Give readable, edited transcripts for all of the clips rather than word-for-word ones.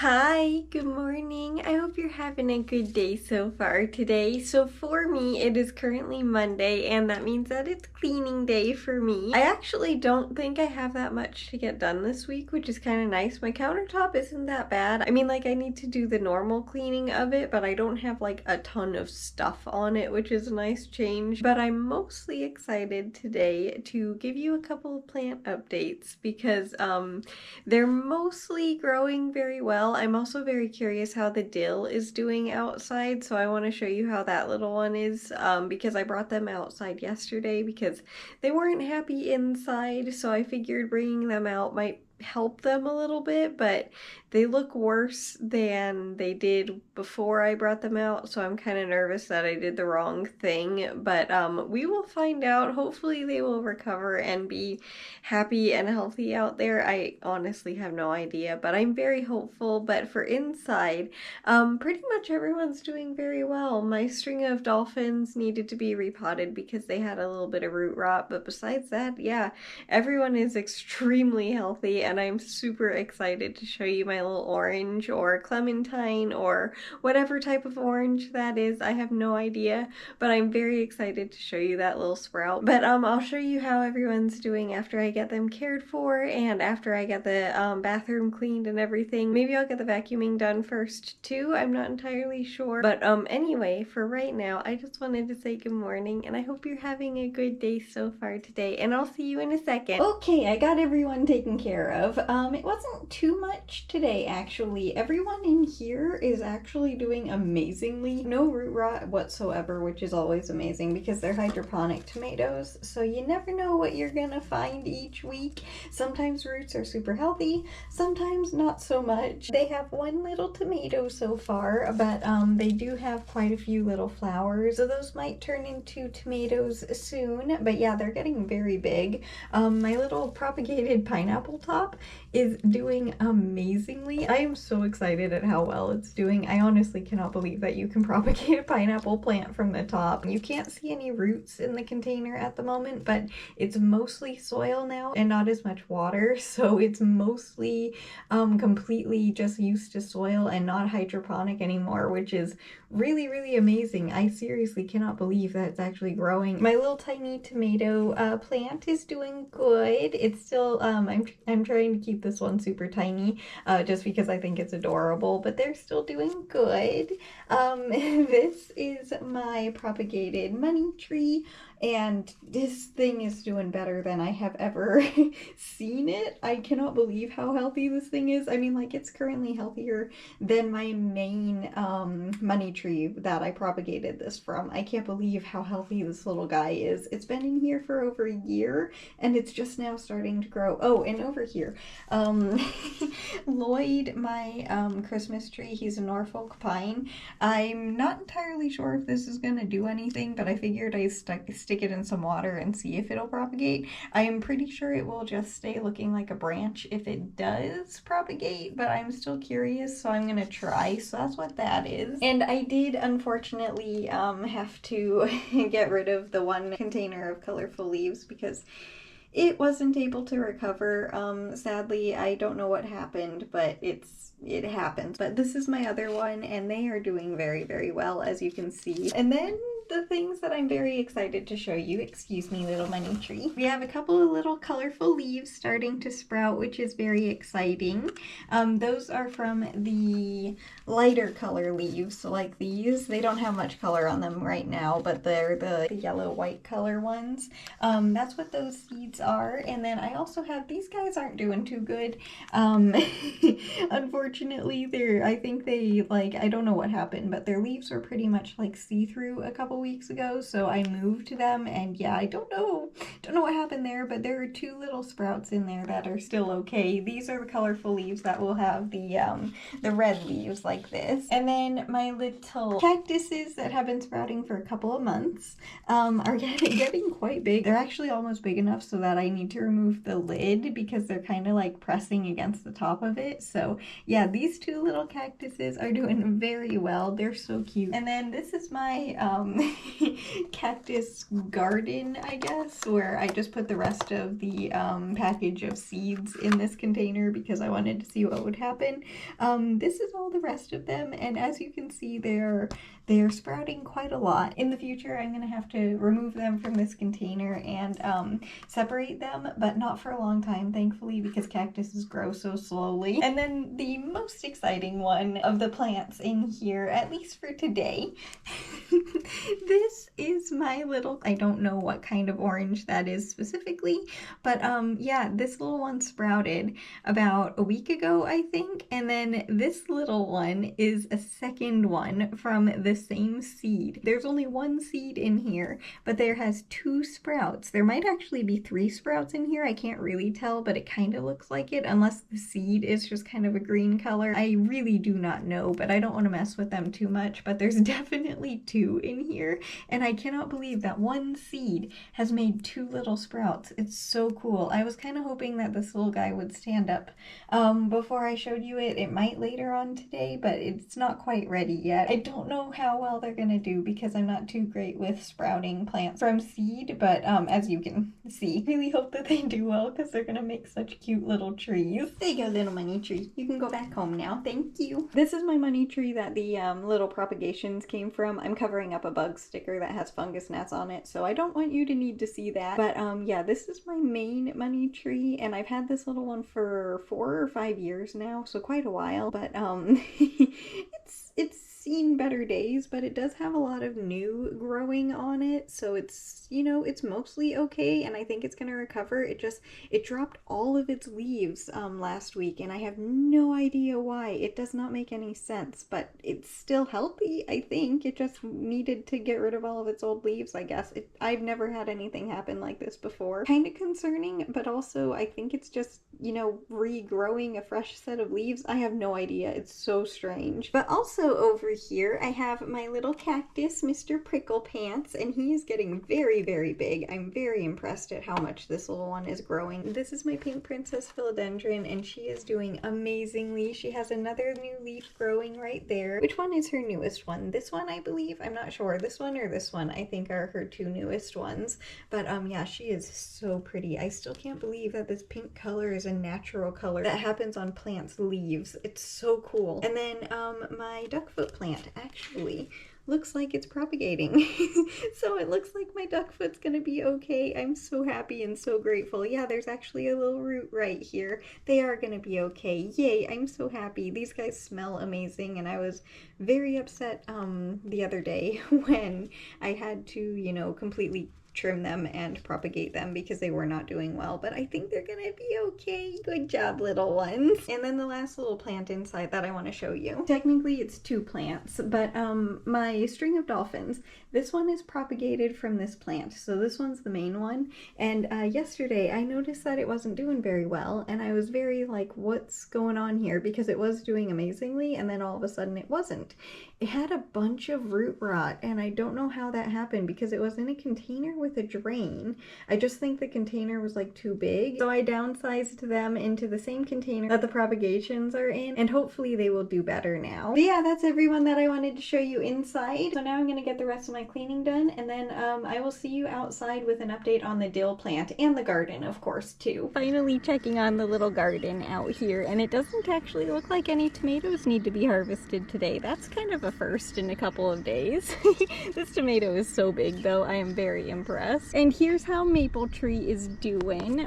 Hi, good morning. I hope you're having a good day so far today. So for me, it is currently Monday, and that means that it's cleaning day for me. I actually don't think I have that much to get done this week, which is kind of nice. My countertop isn't that bad. I mean, like, I need to do the normal cleaning of it, but I don't have like a ton of stuff on it, which is a nice change. But I'm mostly excited today to give you a couple of plant updates because they're mostly growing very well. I'm also very curious how the dill is doing outside, so I want to show you how that little one is because I brought them outside yesterday because they weren't happy inside, so I figured bringing them out might help them a little bit, but they look worse than they did before I brought them out, so I'm kind of nervous that I did the wrong thing, but we will find out. Hopefully they will recover and be happy and healthy out there. I honestly have no idea, but I'm very hopeful. But for inside, pretty much everyone's doing very well. My string of dolphins needed to be repotted because they had a little bit of root rot, but besides that, yeah, everyone is extremely healthy, and I'm super excited to show you my little orange or clementine or whatever type of orange that is. I have no idea, but I'm very excited to show you that little sprout. But I'll show you how everyone's doing after I get them cared for and after I get the bathroom cleaned and everything. Maybe I'll get the vacuuming done first too. I'm not entirely sure. But anyway, for right now, I just wanted to say good morning, and I hope you're having a good day so far today, and I'll see you in a second. Okay, I got everyone taken care of. It wasn't too much today, actually. Everyone in here is actually doing amazingly. No root rot whatsoever, which is always amazing because they're hydroponic tomatoes, so you never know what you're gonna find each week. Sometimes roots are super healthy, sometimes not so much. They have one little tomato so far, but they do have quite a few little flowers, so those might turn into tomatoes soon. But yeah, they're getting very big. My little propagated pineapple top is doing amazingly. I am so excited at how well it's doing. I honestly cannot believe that you can propagate a pineapple plant from the top. You can't see any roots in the container at the moment, but it's mostly soil now and not as much water, so it's mostly completely just used to soil and not hydroponic anymore, which is really amazing. I seriously cannot believe that it's actually growing. My little tiny tomato plant is doing good. It's still I'm trying to keep this one super tiny just because I think it's adorable, but they're still doing good. This is my propagated money tree, and this thing is doing better than I have ever seen it. I cannot believe how healthy this thing is. I mean, like, it's currently healthier than my main money tree that I propagated this from. I can't believe how healthy this little guy is. It's been in here for over a year, and it's just now starting to grow. Oh, and over here, Lloyd, my Christmas tree, he's a Norfolk pine. I'm not entirely sure if this is gonna do anything, but I figured I'd stick it in some water and see if it'll propagate. I am pretty sure it will just stay looking like a branch if it does propagate, but I'm still curious, so I'm gonna try. So that's what that is. And I did unfortunately have to get rid of the one container of colorful leaves because it wasn't able to recover. Sadly, I don't know what happened, but it happens. But this is my other one, and they are doing very well, as you can see. And then the things that I'm very excited to show you. Excuse me, little money tree. We have a couple of little colorful leaves starting to sprout, which is very exciting. Those are from the lighter color leaves, so like these. They don't have much color on them right now, but they're the yellow-white color ones. That's what those seeds are. And then I also have, these guys aren't doing too good. Unfortunately, I think they, like, I don't know what happened, but their leaves were pretty much like see-through a couple weeks ago, so I moved them, and yeah, I don't know what happened there, but there are two little sprouts in there that are still okay. These are the colorful leaves that will have the red leaves like this. And then my little cactuses that have been sprouting for a couple of months are getting quite big. They're actually almost big enough so that I need to remove the lid because they're kind of like pressing against the top of it. So yeah, these two little cactuses are doing very well. They're so cute. And then this is my cactus garden, I guess, where I just put the rest of the package of seeds in this container because I wanted to see what would happen. This is all the rest of them, and as you can see, they're sprouting quite a lot. In the future, I'm going to have to remove them from this container and separate them, but not for a long time, thankfully, because cactuses grow so slowly. And then the most exciting one of the plants in here, at least for today, this is my little, I don't know what kind of orange that is specifically, but yeah, this little one sprouted about a week ago, I think, and then this little one is a second one from the same seed. There's only one seed in here, but there has 2 sprouts. There might actually be 3 sprouts in here. I can't really tell, but it kind of looks like it, unless the seed is just kind of a green color. I really do not know, but I don't want to mess with them too much, but there's definitely 2 in here, and I cannot believe that one seed has made 2 little sprouts. It's so cool. I was kind of hoping that this little guy would stand up before I showed you it. It might later on today, but it's not quite ready yet. I don't know how well they're gonna do because I'm not too great with sprouting plants from seed, but as you can see, I really hope that they do well because they're gonna make such cute little trees. There you go, little money tree. You can go back home now. Thank you. This is my money tree that the little propagations came from. I'm covering up a bug sticker that has fungus gnats on it, so I don't want you to need to see that. But yeah, this is my main money tree, and I've had this little one for 4 or 5 years now, so quite a while. But it's seen better days, but it does have a lot of new growing on it, so it's, you know, it's mostly okay, and I think it's gonna recover. It dropped all of its leaves last week, and I have no idea why. It does not make any sense, but it's still healthy, I think. It just needed to get rid of all of its old leaves, I guess. I've never had anything happen like this before. Kind of concerning, but also I think it's just, you know, regrowing a fresh set of leaves. I have no idea. It's so strange. But also over here, I have my little cactus, Mr. Prickle Pants, and he is getting very, very big. I'm very impressed at how much this little one is growing. This is my pink princess philodendron, and she is doing amazingly. She has another new leaf growing right there. Which one is her newest one? This one, I believe? I'm not sure. This one or this one, I think, are her 2 newest ones. But yeah, she is so pretty. I still can't believe that this pink color is a natural color that happens on plants' leaves. It's so cool. And then my duckfoot plant actually looks like it's propagating. So it looks like my duckfoot's gonna be okay. I'm so happy and so grateful. Yeah, there's actually a little root right here. They are gonna be okay. Yay, I'm so happy. These guys smell amazing, and I was very upset the other day when I had to, you know, completely trim them and propagate them because they were not doing well, but I think they're gonna be okay. Good job, little ones. And then the last little plant inside that I want to show you. Technically it's 2 plants, but my string of dolphins, this one is propagated from this plant, so this one's the main one. And yesterday I noticed that it wasn't doing very well, and I was very like, what's going on here? Because it was doing amazingly, and then all of a sudden it wasn't. It had a bunch of root rot, and I don't know how that happened because it was in a container with a drain. I just think the container was like too big, so I downsized them into the same container that the propagations are in, and hopefully they will do better now. But yeah, that's everyone that I wanted to show you inside. So now I'm gonna get the rest of my cleaning done, and then I will see you outside with an update on the dill plant and the garden, of course, too. Finally checking on the little garden out here, and it doesn't actually look like any tomatoes need to be harvested today. That's kind of a first in a couple of days. This tomato is so big though. I am very impressed. And here's how Maple Tree is doing.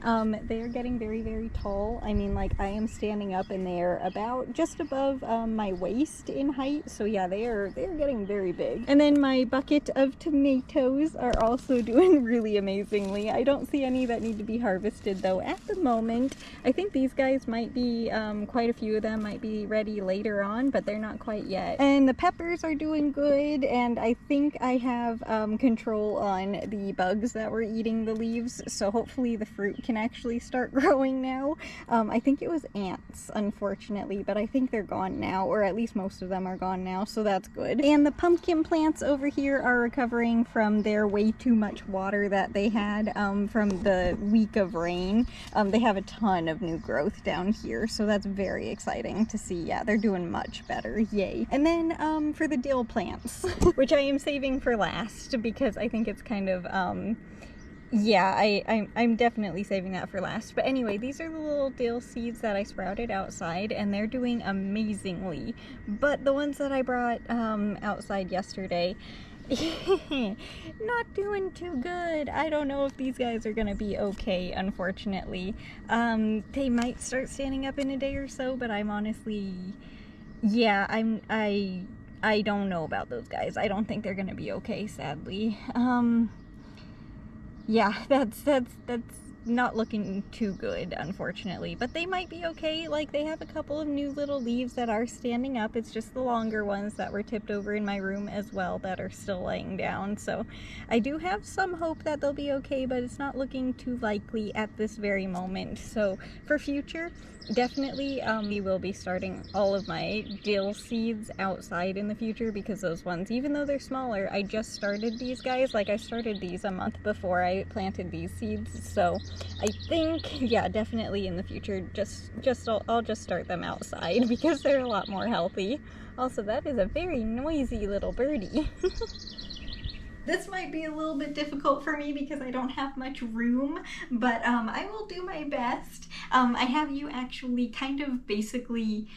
They are getting very, very tall. I mean, like, I am standing up and they're about just above my waist in height. So yeah, they're getting very big. And then my bucket of tomatoes are also doing really amazingly. I don't see any that need to be harvested though at the moment. I think these guys might be, quite a few of them might be ready later on, but they're not quite yet. And the peppers are doing good, and I think I have control on the bugs that were eating the leaves, so hopefully the fruit can actually start growing now. I think it was ants, unfortunately, but I think they're gone now, or at least most of them are gone now, so that's good. And the pumpkin plants over here are recovering from their way too much water that they had from the week of rain. They have a ton of new growth down here, so that's very exciting to see. Yeah, they're doing much better, yay. And then for the dill plants, which I am saving for last because I think it's kind of yeah, I'm definitely saving that for last. But anyway, these are the little dill seeds that I sprouted outside, and they're doing amazingly. But the ones that I brought outside yesterday, not doing too good. I don't know if these guys are gonna be okay, unfortunately. They might start standing up in a day or so, but I'm honestly, yeah, I don't know about those guys. I don't think they're gonna be okay, sadly. Yeah, that's not looking too good, unfortunately, but they might be okay. Like, they have a couple of new little leaves that are standing up. It's just the longer ones that were tipped over in my room as well that are still laying down, so I do have some hope that they'll be okay, but it's not looking too likely at this very moment. So for future, definitely we will be starting all of my dill seeds outside in the future, because those ones, even though they're smaller, I just started these guys. Like, I started these a month before I planted these seeds, so I think, yeah, definitely in the future, I'll just start them outside because they're a lot more healthy. Also, that is a very noisy little birdie. This might be a little bit difficult for me because I don't have much room, but I will do my best. I have you actually kind of basically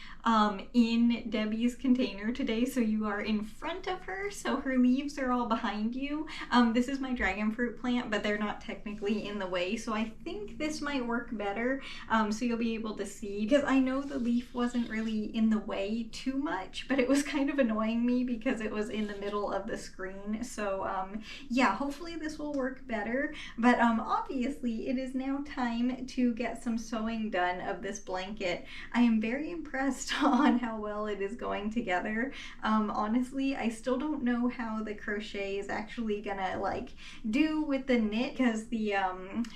in Debbie's container today, so you are in front of her, so her leaves are all behind you. This is my dragon fruit plant, but they're not technically in the way, so I think this might work better, so you'll be able to see, because I know the leaf wasn't really in the way too much, but it was kind of annoying me because it was in the middle of the screen. So yeah, hopefully this will work better, but obviously it is now time to get some sewing done of this blanket. I am very impressed on how well it is going together. Honestly, I still don't know how the crochet is actually gonna like do with the knit, because the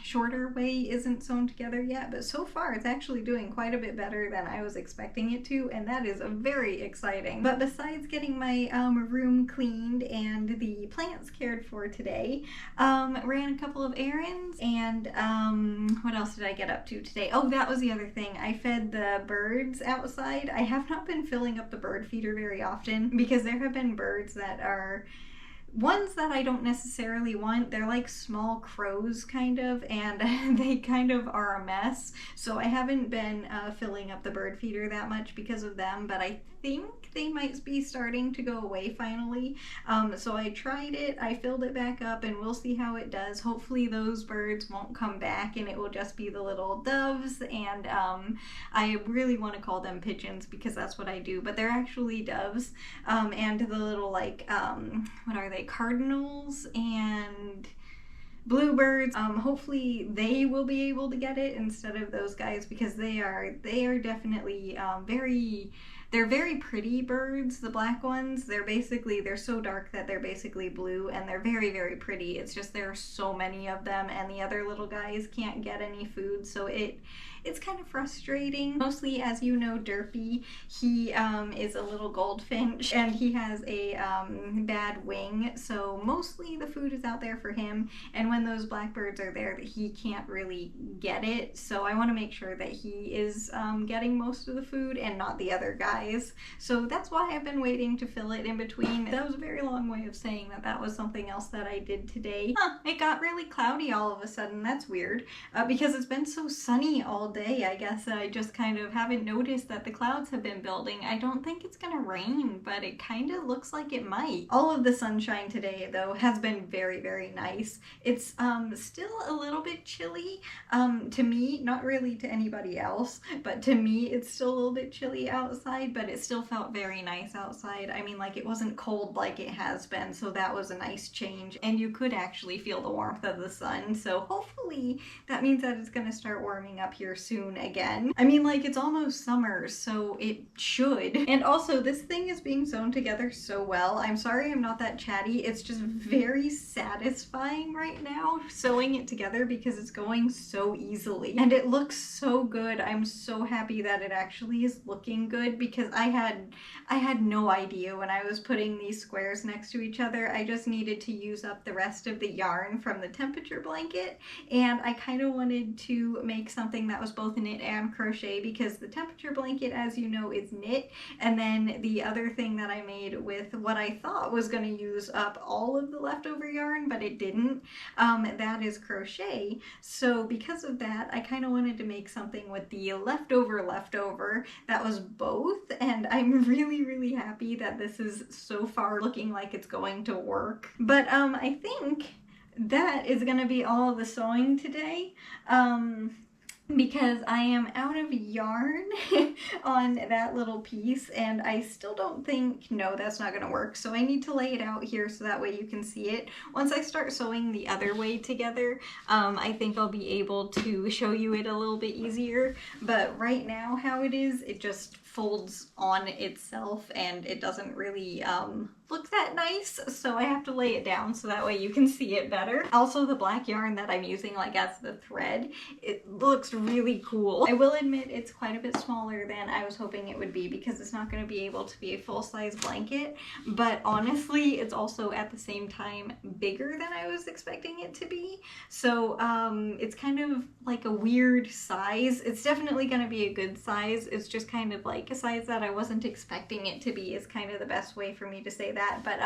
shorter way isn't sewn together yet, but so far it's actually doing quite a bit better than I was expecting it to, and that is very exciting. But besides getting my room cleaned and the plants cared for today, ran a couple of errands, and what else did I get up to today? Oh, that was the other thing. I fed the birds outside. I have not been filling up the bird feeder very often because there have been birds that are ones that I don't necessarily want. They're like small crows kind of, and they kind of are a mess, so I haven't been filling up the bird feeder that much because of them, but I think they might be starting to go away finally. So I tried it, I filled it back up, and we'll see how it does. Hopefully those birds won't come back and it will just be the little doves, and I really want to call them pigeons because that's what I do, but they're actually doves, and the little like what are they, cardinals and bluebirds. Hopefully they will be able to get it instead of those guys, because they are definitely they're very pretty birds. The black ones, they're so dark that they're basically blue, and they're very pretty. It's just there are so many of them, and the other little guys can't get any food, so it's kind of frustrating. Mostly, as you know, Derpy, he is a little goldfinch, and he has a bad wing, so mostly the food is out there for him, and when those blackbirds are there, he can't really get it, so I want to make sure that he is getting most of the food and not the other guys. So that's why I've been waiting to fill it in between. That was a very long way of saying that was something else that I did today. It got really cloudy all of a sudden. That's weird, because it's been so sunny all day. I guess I just kind of haven't noticed that the clouds have been building. I don't think it's gonna rain, but it kind of looks like it might. All of the sunshine today, though, has been very nice. It's still a little bit chilly to me, not really to anybody else, but to me it's still a little bit chilly outside, outside, but it still felt very nice outside. I mean, like, it wasn't cold like it has been, so that was a nice change. And you could actually feel the warmth of the sun, so hopefully that means that it's gonna start warming up here soon again. I mean, like, it's almost summer, so it should. And also, this thing is being sewn together so well. I'm sorry I'm not that chatty. It's just very satisfying right now sewing it together because it's going so easily. And it looks so good. I'm so happy that it actually is looking good because I had no idea when I was putting these squares next to each other. I just needed to use up the rest of the yarn from the temperature blanket, and I kind of wanted to make something that was both knit and crochet because the temperature blanket, as you know, is knit, and then the other thing that I made with what I thought was going to use up all of the leftover yarn, but it didn't, that is crochet. So because of that, I kind of wanted to make something with the leftover that was both, and I'm really happy that this is so far looking like it's going to work. But I think that is gonna be all the sewing today. Because I am out of yarn on that little piece, and I still don't think, no, that's not gonna work. So I need to lay it out here so that way you can see it. Once I start sewing the other way together, I think I'll be able to show you it a little bit easier. But right now, how it is, it just folds on itself and it doesn't really look that nice, so I have to lay it down so that way you can see it better. Also, the black yarn that I'm using like as the thread, it looks really cool. I will admit it's quite a bit smaller than I was hoping it would be because it's not going to be able to be a full-size blanket, but honestly it's also at the same time bigger than I was expecting it to be. So it's kind of like a weird size. It's definitely going to be a good size. It's just kind of like a size that I wasn't expecting it to be is kind of the best way for me to say that. But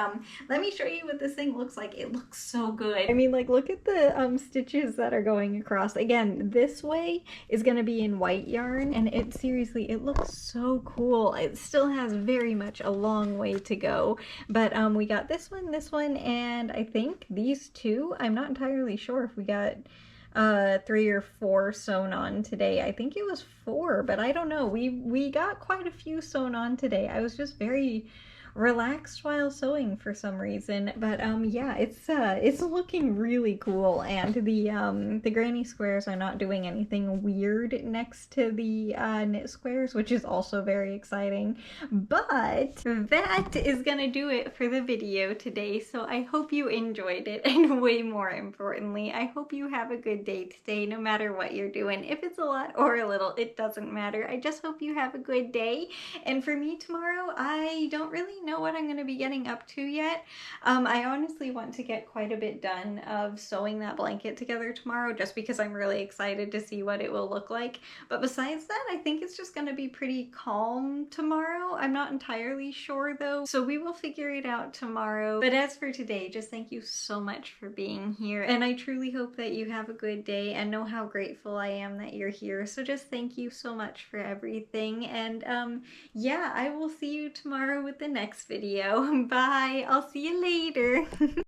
let me show you what this thing looks like. It looks so good. I mean, like, look at the stitches that are going across. Again, this way is going to be in white yarn, and it seriously, it looks so cool. It still has very much a long way to go, but we got this one, and I think these two. I'm not entirely sure if we got 3 or 4 sewn on today. I think it was 4, but I don't know. We got quite a few sewn on today. I was just very relaxed while sewing for some reason, but yeah, it's looking really cool, and the granny squares are not doing anything weird next to the knit squares, which is also very exciting. But that is gonna do it for the video today, so I hope you enjoyed it, and way more importantly, I hope you have a good day today no matter what you're doing. If it's a lot or a little, it doesn't matter. I just hope you have a good day, and for me tomorrow, I don't really know what I'm going to be getting up to yet. I honestly want to get quite a bit done of sewing that blanket together tomorrow just because I'm really excited to see what it will look like. But besides that, I think it's just going to be pretty calm tomorrow. I'm not entirely sure though, so we will figure it out tomorrow. But as for today, just thank you so much for being here, and I truly hope that you have a good day and know how grateful I am that you're here. So just thank you so much for everything, and yeah, I will see you tomorrow with the next video. Bye! I'll see you later!